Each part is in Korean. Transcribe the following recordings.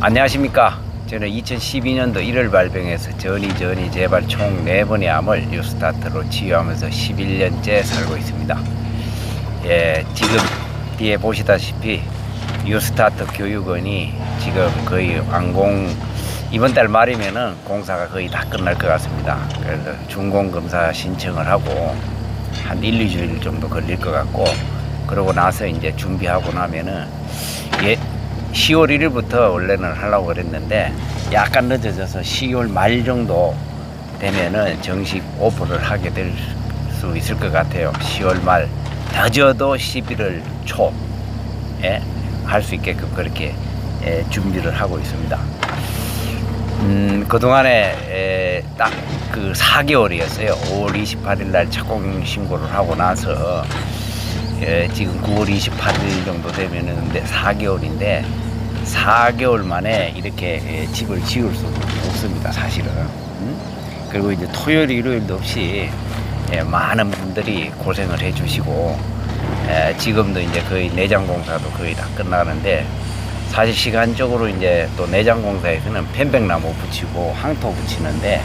안녕하십니까. 저는 2012년도 1월 발병해서 전이 재발 총 4번의 암을 뉴스타트로 치유하면서 11년째 살고 있습니다. 예, 지금 뒤에 보시다시피 뉴스타트 교육원이 지금 거의 이번 달 말이면은 공사가 거의 다 끝날 것 같습니다. 그래서 준공검사 신청을 하고 한 1, 2주일 정도 걸릴 것 같고, 그러고 나서 이제 준비하고 나면은 10월 1일부터 원래는 하려고 그랬는데 약간 늦어져서 10월 말 정도 되면은 정식 오픈을 하게 될 수 있을 것 같아요. 10월 말 늦어도 11월 초에 할 수 있게끔 그렇게 준비를 하고 있습니다. 그동안에 딱 그 4개월이었어요. 5월 28일 날 착공 신고를 하고 나서 지금 9월 28일 정도 되면은 4개월인데 4개월 만에 이렇게 집을 지을 수 없습니다, 사실은. 그리고 이제 토요일, 일요일도 없이 많은 분들이 고생을 해주시고, 지금도 이제 거의 내장 공사도 거의 다 끝나는데, 사실 시간적으로 이제 또 내장 공사에서는 편백나무 붙이고 항토 붙이는데,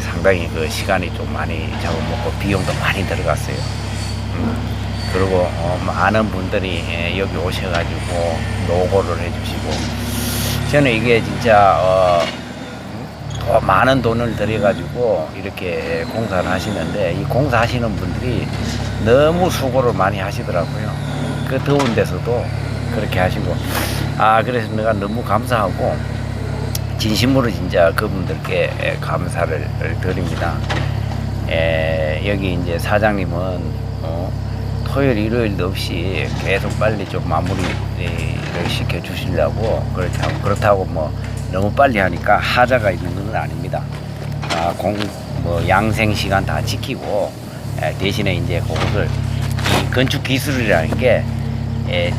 상당히 그 시간이 좀 많이 잡아먹고 비용도 많이 들어갔어요. 그리고 많은 분들이 여기 오셔가지고 노고를 해주시고, 저는 이게 진짜 더 많은 돈을 들여가지고 이렇게 공사를 하시는데, 이 공사하시는 분들이 너무 수고를 많이 하시더라고요. 그 더운 데서도 그렇게 하시고, 그래서 내가 너무 감사하고 진심으로 진짜 그분들께 감사를 드립니다. 여기 이제 사장님은 토요일, 일요일도 없이 계속 빨리 좀 마무리를 시켜 주시려고 그렇다고 뭐 너무 빨리 하니까 하자가 있는 건 아닙니다. 양생 시간 다 지키고, 대신에 이제 그것을 이 건축 기술이라는 게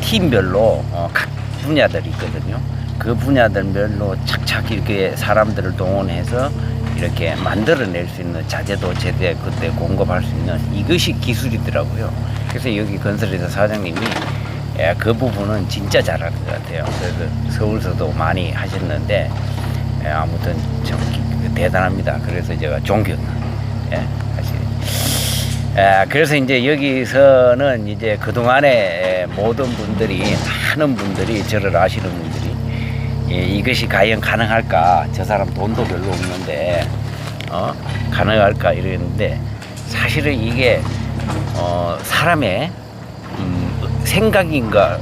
팀별로 각 분야들이 있거든요. 그 분야들별로 착착 이렇게 사람들을 동원해서 이렇게 만들어낼 수 있는 자재도 제때 그때 공급할 수 있는, 이것이 기술이더라고요. 그래서 여기 건설회사 사장님이 그 부분은 진짜 잘하는 것 같아요. 그래서 서울서도 많이 하셨는데 아무튼 참 대단합니다. 그래서 제가 존경합니다. 사실. 그래서 이제 여기서는 이제 그동안에 모든 분들이, 많은 분들이 저를 아시는 분들이 이것이 과연 가능할까, 저 사람 돈도 별로 없는데 가능할까 이랬는데, 사실은 이게 사람의 생각과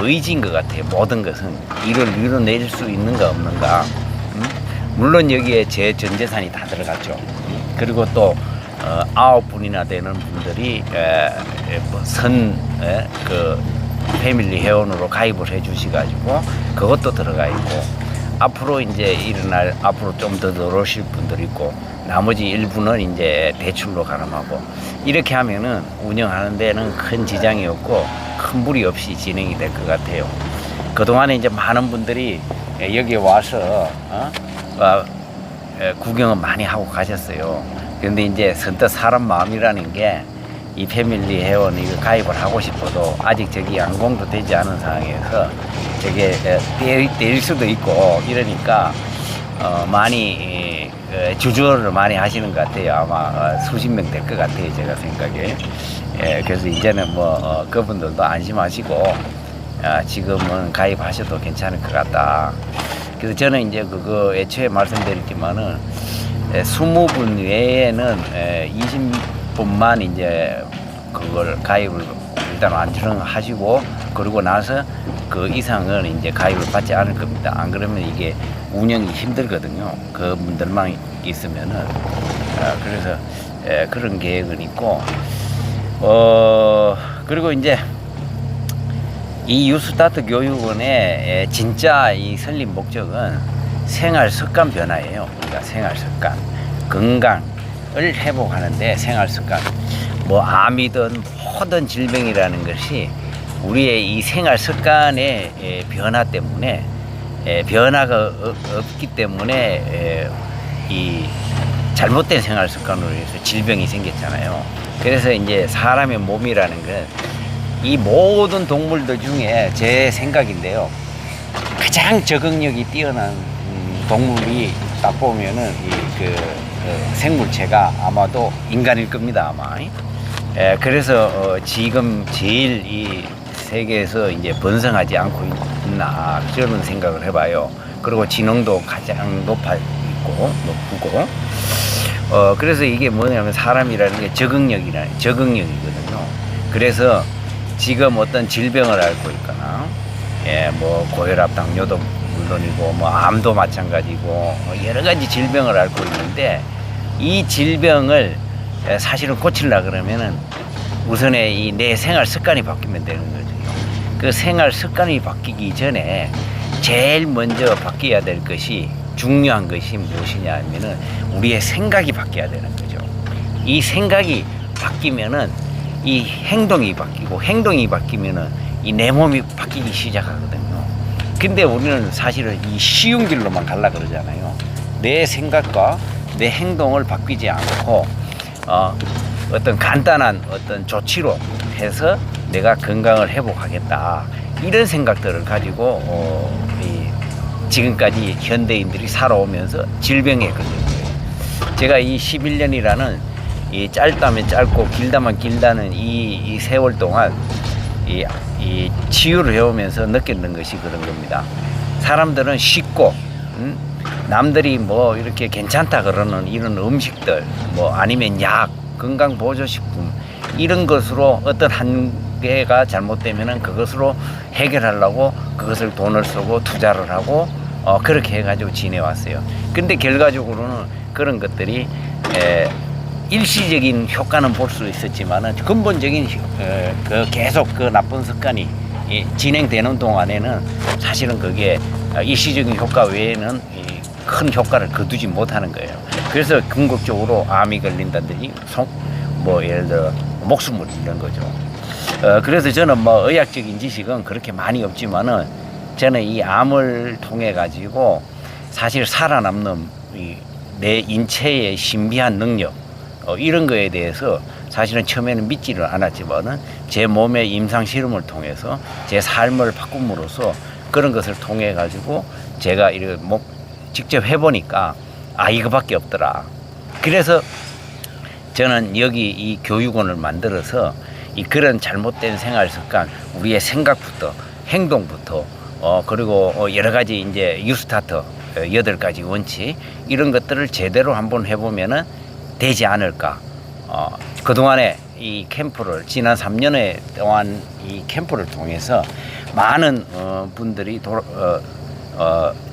의지인 것 같아요. 모든 것은 이걸 이뤄낼 수 있는가 없는가. 물론 여기에 제 전 재산이 다 들어갔죠. 그리고 또 9분이나 되는 분들이 그 패밀리 회원으로 가입을 해 주셔가지고 그것도 들어가 있고, 앞으로 이제 앞으로 좀 더 들어오실 분들 있고, 나머지 일부는 이제 대출로 가름하고, 이렇게 하면은 운영하는 데는 큰 지장이 없고 큰 무리 없이 진행이 될 것 같아요. 그동안에 이제 많은 분들이 여기 와서 구경을 많이 하고 가셨어요. 그런데 이제 선뜻 사람 마음이라는 게, 이 패밀리 회원 이거 가입을 하고 싶어도 아직 저기 완공도 되지 않은 상황에서 저게 떼일 수도 있고 이러니까 많이 주저를 많이 하시는 것 같아요. 아마 수십 명 될 것 같아요, 제가 생각에. 그래서 이제는 뭐 그분들도 안심하시고 지금은 가입하셔도 괜찮을 것 같다. 그래서 저는 이제 그거 애초에 말씀드렸지만은 20분 외에는 20분만 이제 그걸 가입을 일단 완전하시고, 그러고 나서 그 이상은 이제 가입을 받지 않을 겁니다. 안 그러면 이게 운영이 힘들거든요. 그 분들만 있으면은. 그래서 그런 계획은 있고, 그리고 이제 이 뉴스타트 교육원의 진짜 이 설립 목적은 생활 습관 변화예요. 그러니까 생활 습관, 건강을 회복하는데 생활 습관, 뭐 암이든 모든 질병이라는 것이 우리의 이 생활 습관의 변화 때문에, 변화가 없기 때문에 이 잘못된 생활 습관으로 해서 질병이 생겼잖아요. 그래서 이제 사람의 몸이라는 건 이 모든 동물들 중에 제 생각인데요, 가장 적응력이 뛰어난 동물이 딱 보면은 생물체가 아마도 인간일 겁니다, 아마. 그래서 지금 제일 이 세계에서 이제 번성하지 않고 있나 저는 생각을 해봐요. 그리고 지능도 가장 높고 그래서 이게 뭐냐면 사람이라는 게 적응력이거든요. 그래서 지금 어떤 질병을 앓고 있거나 뭐 고혈압, 당뇨도 물론이고 뭐 암도 마찬가지고 여러 가지 질병을 앓고 있는데 이 질병을 사실은 고치려 그러면은 우선에 이 내 생활 습관이 바뀌면 되는 거죠. 그 생활 습관이 바뀌기 전에 제일 먼저 바뀌어야 될 것이 중요한 것이 무엇이냐 하면은 우리의 생각이 바뀌어야 되는 거죠. 이 생각이 바뀌면은 이 행동이 바뀌고 행동이 바뀌면은 이 내 몸이 바뀌기 시작하거든요. 근데 우리는 사실은 이 쉬운 길로만 가려 그러잖아요. 내 생각과 내 행동을 바뀌지 않고 어떤 간단한 어떤 조치로 해서 내가 건강을 회복하겠다 이런 생각들을 가지고 지금까지 현대인들이 살아오면서 질병에 걸린 거예요. 제가 이 11년이라는 이 짧다면 짧고 길다면 길다는 이 세월 동안 이 치유를 해오면서 느꼈는 것이 그런 겁니다. 사람들은 쉽고 남들이 뭐 이렇게 괜찮다 그러는 이런 음식들 뭐 아니면 약, 건강보조식품 이런 것으로 어떤 한계가 잘못되면은 그것으로 해결하려고 그것을 돈을 쓰고 투자를 하고 그렇게 해가지고 지내왔어요. 근데 결과적으로는 그런 것들이 일시적인 효과는 볼 수 있었지만은 근본적인 계속 그 나쁜 습관이 진행되는 동안에는 사실은 그게 일시적인 효과 외에는 큰 효과를 거두지 못하는 거예요. 그래서 궁극적으로 암이 걸린다든지 뭐 예를 들어 목숨을 잃는 거죠. 그래서 저는 뭐 의학적인 지식은 그렇게 많이 없지만은 저는 이 암을 통해 가지고 사실 살아남는 내 인체의 신비한 능력 이런 거에 대해서 사실은 처음에는 믿지를 않았지만은 제 몸의 임상 실험을 통해서 제 삶을 바꿈으로써 그런 것을 통해 가지고 제가 이렇게 직접 해보니까 이거밖에 없더라. 그래서 저는 여기 이 교육원을 만들어서 이 그런 잘못된 생활 습관, 우리의 생각부터 행동부터 그리고 여러 가지 이제 뉴스타터 8가지 원칙 이런 것들을 제대로 한번 해보면은 되지 않을까. 그동안에 이 캠프를 지난 3년에 동안 이 캠프를 통해서 많은 분들이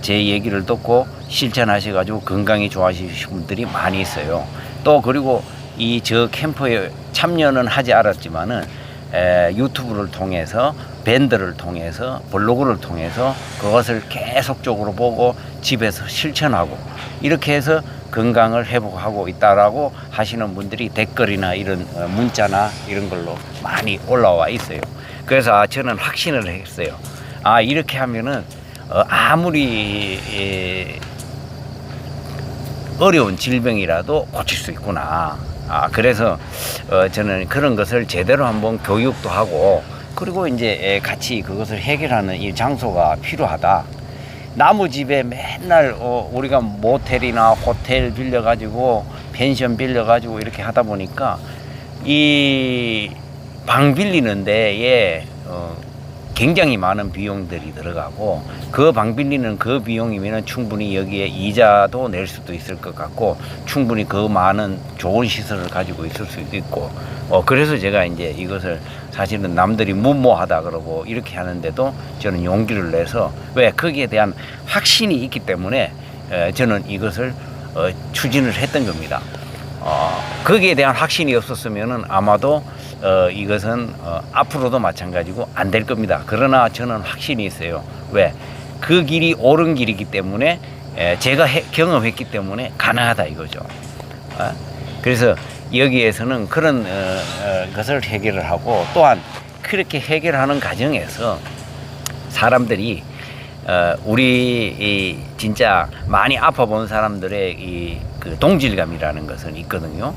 제 얘기를 듣고 실천하셔가지고 건강이 좋아지신 분들이 많이 있어요. 또 그리고 이 저 캠프에 참여는 하지 않았지만은 유튜브를 통해서 밴드를 통해서 블로그를 통해서 그것을 계속적으로 보고 집에서 실천하고 이렇게 해서 건강을 회복하고 있다라고 하시는 분들이 댓글이나 이런 문자나 이런 걸로 많이 올라와 있어요. 그래서 저는 확신을 했어요. 이렇게 하면은 아무리 어려운 질병이라도 고칠 수 있구나. 그래서 저는 그런 것을 제대로 한번 교육도 하고 그리고 이제 같이 그것을 해결하는 이 장소가 필요하다. 나무 집에 맨날 우리가 모텔이나 호텔 빌려가지고 펜션 빌려가지고 이렇게 하다 보니까 이 방 빌리는 데에 굉장히 많은 비용들이 들어가고 그 방 빌리는 그 비용이면 충분히 여기에 이자도 낼 수도 있을 것 같고 충분히 그 많은 좋은 시설을 가지고 있을 수도 있고 그래서 제가 이제 이것을 사실은 남들이 무모하다 그러고 이렇게 하는데도 저는 용기를 내서 왜 거기에 대한 확신이 있기 때문에 저는 이것을 추진을 했던 겁니다. 거기에 대한 확신이 없었으면은 아마도 이것은 앞으로도 마찬가지고 안 될 겁니다. 그러나 저는 확신이 있어요. 왜? 그 길이 옳은 길이기 때문에 제가 경험했기 때문에 가능하다 이거죠. 그래서 여기에서는 그런 것을 해결을 하고 또한 그렇게 해결하는 과정에서 사람들이 우리 진짜 많이 아파본 사람들의 그 동질감이라는 것은 있거든요.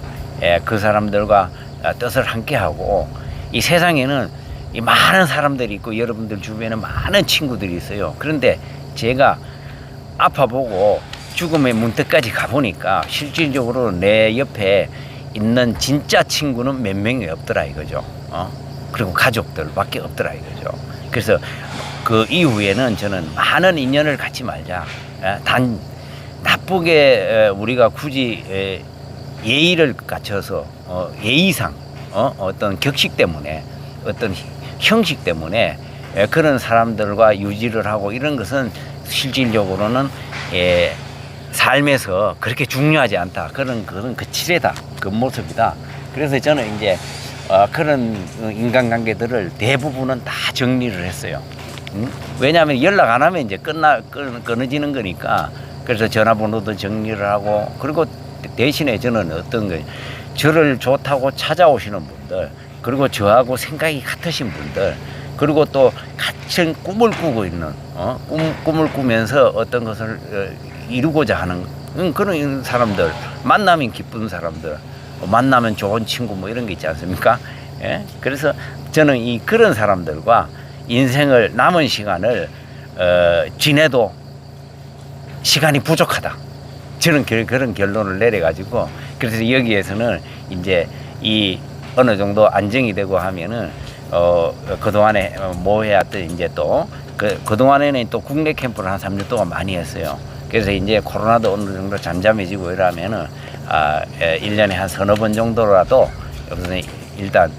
그 사람들과 뜻을 함께하고 이 세상에는 이 많은 사람들이 있고 여러분들 주변에 많은 친구들이 있어요. 그런데 제가 아파보고 죽음의 문턱까지 가보니까 실질적으로 내 옆에 있는 진짜 친구는 몇 명이 없더라 이거죠. 그리고 가족들밖에 없더라 이거죠. 그래서 그 이후에는 저는 많은 인연을 갖지 말자. 단 나쁘게 우리가 굳이 예의를 갖춰서 예의상 어떤 격식 때문에 어떤 형식 때문에 그런 사람들과 유지를 하고 이런 것은 실질적으로는 삶에서 그렇게 중요하지 않다. 그런 그 모습이다. 그래서 저는 이제 그런 인간관계들을 대부분은 다 정리를 했어요. 왜냐하면 연락 안 하면 이제 끊어지는 거니까. 그래서 전화번호도 정리를 하고, 그리고 대신에 저는 어떤 거, 저를 좋다고 찾아오시는 분들, 그리고 저하고 생각이 같으신 분들, 그리고 또 같은 꿈을 꾸고 있는 꿈을 꾸면서 어떤 것을 이루고자 하는 그런 사람들, 만나면 기쁜 사람들, 만나면 좋은 친구 뭐 이런 게 있지 않습니까? 예? 그래서 저는 그런 사람들과 인생을 남은 시간을 지내도 시간이 부족하다. 저는 그런 결론을 내려가지고, 그래서 여기에서는 이제 어느 정도 안정이 되고 하면은 그동안에 뭐 해왔던 이제 또 그동안에는 또 국내 캠프를 한 3년 동안 많이 했어요. 그래서 이제 코로나도 어느 정도 잠잠해지고 이러면은 1년에 한 서너 번 정도라도 여기서 일단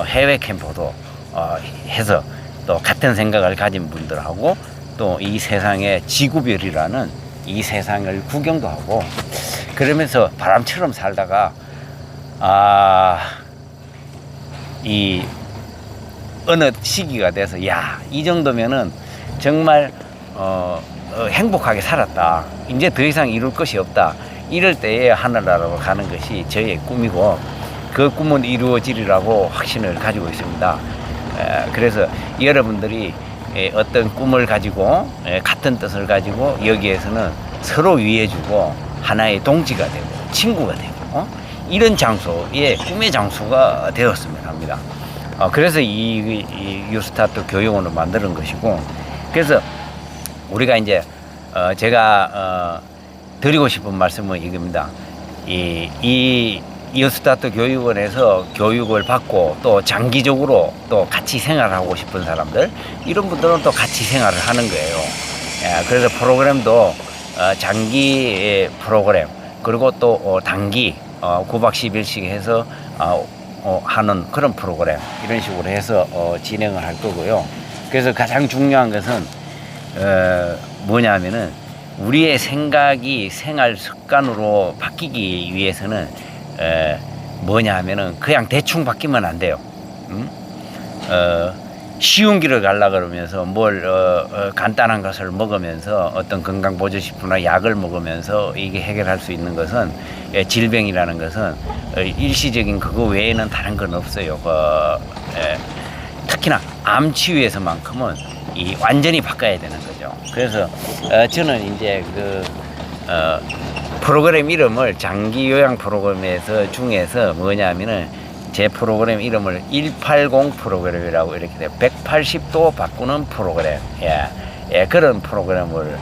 해외 캠프도 해서 또 같은 생각을 가진 분들하고 또 이 세상의 지구별이라는 이 세상을 구경도 하고 그러면서 바람처럼 살다가 어느 시기가 돼서 이 정도면은 정말 행복하게 살았다. 이제 더 이상 이룰 것이 없다. 이럴 때에 하늘나라로 가는 것이 저의 꿈이고 그 꿈은 이루어지리라고 확신을 가지고 있습니다. 그래서 여러분들이 어떤 꿈을 가지고 같은 뜻을 가지고 여기에서는 서로 위해주고 하나의 동지가 되고 친구가 되고 이런 장소에 꿈의 장소가 되었으면 합니다. 그래서 이 유스타트 교육원을 만드는 것이고, 그래서 우리가 이제 제가 드리고 싶은 말씀은 이겁니다. 이 유스타트 교육원에서 교육을 받고 또 장기적으로 또 같이 생활하고 싶은 사람들, 이런 분들은 또 같이 생활을 하는 거예요. 그래서 프로그램도 장기 프로그램, 그리고 또 단기 9박 10일씩 해서 하는 그런 프로그램, 이런 식으로 해서 진행을 할 거고요. 그래서 가장 중요한 것은 뭐냐면은 우리의 생각이 생활 습관으로 바뀌기 위해서는 뭐냐 하면은 그냥 대충 바뀌면 안 돼요. 쉬운 길을 가려 그러면서 간단한 것을 먹으면서 어떤 건강보조식품이나 약을 먹으면서 이게 해결할 수 있는 것은 질병이라는 것은 일시적인 그거 외에는 다른 건 없어요. 특히나 암 치유에서만큼은 완전히 바꿔야 되는 거죠. 그래서 저는 이제 프로그램 이름을 장기 요양 프로그램에서 중에서 뭐냐면은 제 프로그램 이름을 180 프로그램이라고 이렇게 돼요. 180도 바꾸는 프로그램. 그런 프로그램을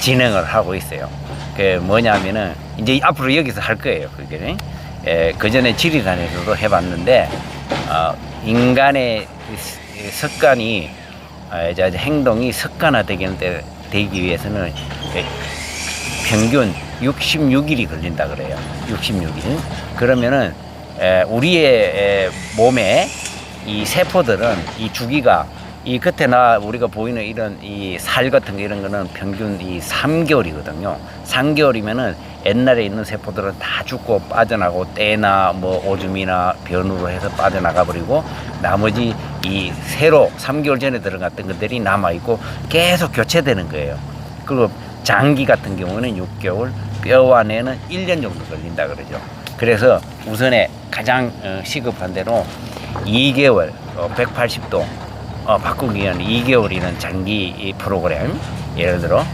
진행을 하고 있어요. 그 뭐냐면은 이제 앞으로 여기서 할 거예요. 그게 그 전에 지리산에서도 해봤는데 인간의 습관이 행동이 습관화되기 위해서는 평균 66일이 걸린다 그래요. 66일. 그러면은 우리의 몸에 이 세포들은 이 주기가 겉에 우리가 보이는 이런 살 같은 거 이런 거는 평균 3개월이거든요. 3개월이면은 옛날에 있는 세포들은 다 죽고 빠져나가고 때나 오줌이나 변으로 해서 빠져나가 버리고 나머지 새로 3개월 전에 들어갔던 것들이 남아있고 계속 교체되는 거예요. 그리고 장기 같은 경우는 6개월, 뼈 안에는 1년 정도 걸린다 그러죠. 그래서 우선에 가장 시급한 대로 2개월, 180도 바꾸기 위한 2개월이는 장기 프로그램, 예를 들어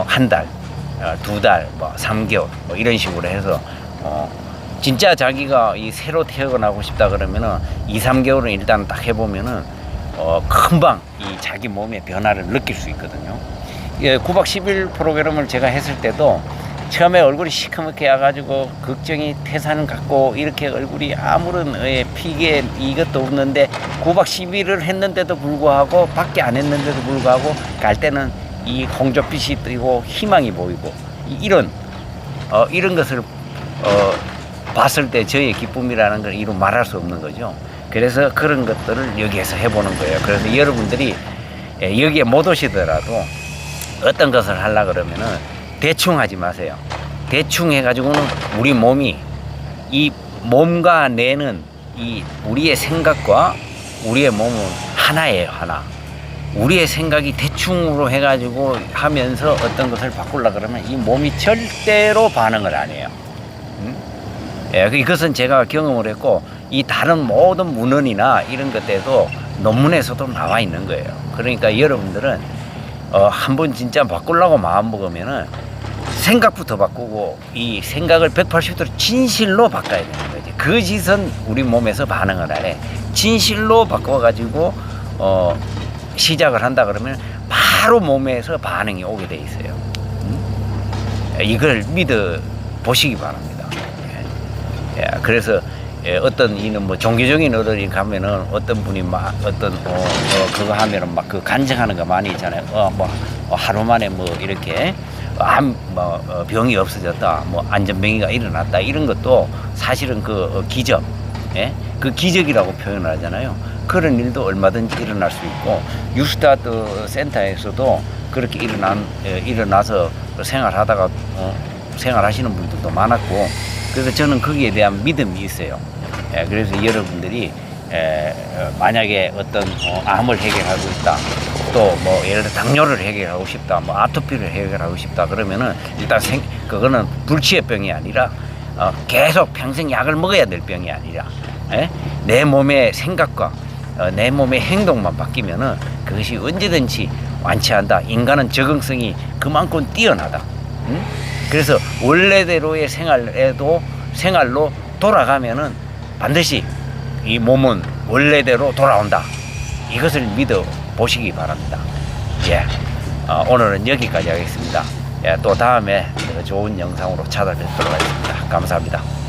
한 달, 2달, 3개월 이런 식으로 해서 진짜 자기가 새로 태어나고 싶다 그러면은 2, 3개월은 일단 딱 해보면은 금방 이 자기 몸의 변화를 느낄 수 있거든요. 9박 10일 프로그램을 제가 했을 때도 처음에 얼굴이 시커멓게 와가지고 걱정이 태산 같고 이렇게 얼굴이 아무런 피게 이것도 없는데 9박 10일을 했는데도 불구하고 밖에 안 했는데도 불구하고 갈 때는 이 홍조빛이 뜨고 희망이 보이고 이런 것을 봤을 때 저의 기쁨이라는 걸 이루 말할 수 없는 거죠. 그래서 그런 것들을 여기에서 해보는 거예요. 그래서 여러분들이 여기에 못 오시더라도 어떤 것을 하려 그러면은 대충 하지 마세요. 대충 해가지고는 우리 몸이 이 몸과 뇌는 이 우리의 생각과 우리의 몸은 하나예요. 하나. 우리의 생각이 대충으로 해가지고 하면서 어떤 것을 바꾸려 그러면 이 몸이 절대로 반응을 안 해요. 이것은 제가 경험을 했고 이 다른 모든 문헌이나 이런 것들도 논문에서도 나와 있는 거예요. 그러니까 여러분들은 한번 진짜 바꾸려고 마음 먹으면은 생각부터 바꾸고 이 생각을 180도로 진실로 바꿔야 되는 거지. 거짓은 우리 몸에서 반응을 안 해. 진실로 바꿔가지고 시작을 한다 그러면 바로 몸에서 반응이 오게 돼 있어요. 이걸 믿어 보시기 바랍니다. 그래서 어떤 이는 뭐 종교적인 어른이 가면은 어떤 분이 막 어떤 그거 하면은 막 그 간증하는 거 많이 있잖아요. 뭐 하루 만에 뭐 이렇게 병이 없어졌다, 뭐 안전병이가 일어났다 이런 것도 사실은 그 기적, 그 기적이라고 표현을 하잖아요. 그런 일도 얼마든지 일어날 수 있고 뉴스타트 센터에서도 그렇게 일어나서 생활하다가 생활하시는 분들도 많았고 그래서 저는 거기에 대한 믿음이 있어요. 그래서 여러분들이 만약에 어떤 암을 해결하고 있다, 또 뭐 예를 들어 당뇨를 해결하고 싶다, 뭐 아토피를 해결하고 싶다 그러면은 일단 그거는 불치의 병이 아니라 계속 평생 약을 먹어야 될 병이 아니라 내 몸의 생각과 내 몸의 행동만 바뀌면은 그것이 언제든지 완치한다. 인간은 적응성이 그만큼 뛰어나다. 그래서 원래대로의 생활로 돌아가면은 반드시 이 몸은 원래대로 돌아온다. 이것을 믿어 보시기 바랍니다. 오늘은 여기까지 하겠습니다. 또 다음에 더 좋은 영상으로 찾아뵙도록 하겠습니다. 감사합니다.